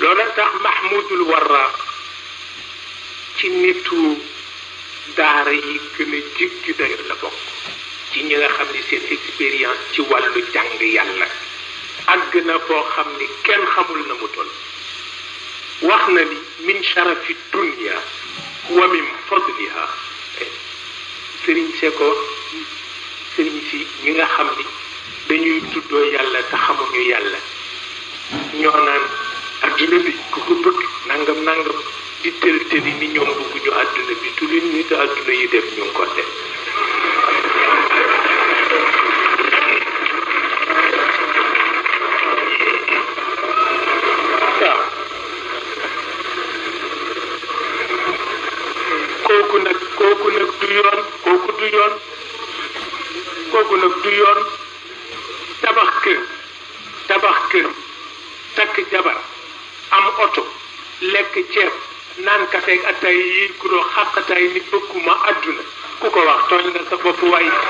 loola tax Mahmoudul Warraq ci nitu daara yi gën a jéggi dayo la bokk ci ñi nga xam ni seen expérience ci wàllu jàng yàlla àgg na foo xam ni kenn xamul na mu toll wax na ni min sharafi dunya wa min fadliha sëriñ see ko sëriñ si ñi nga xam ni dañuy tuddoo yàlla te xamuñu yàlla ñoo naan adduna bi ku ko bëgg nangam nangam di tël tëli ni ñoom bëgguñu adduna bi tu leen nit adduna yi def ñu ngi ko def waaw kooku nag du yoon tabax kër takk jabar am oto lekk ceeb naan kafe ak atay yi ku doo xàqataay ni bëgguma àdduna ku ko wax tooñ nga sa bopp waay la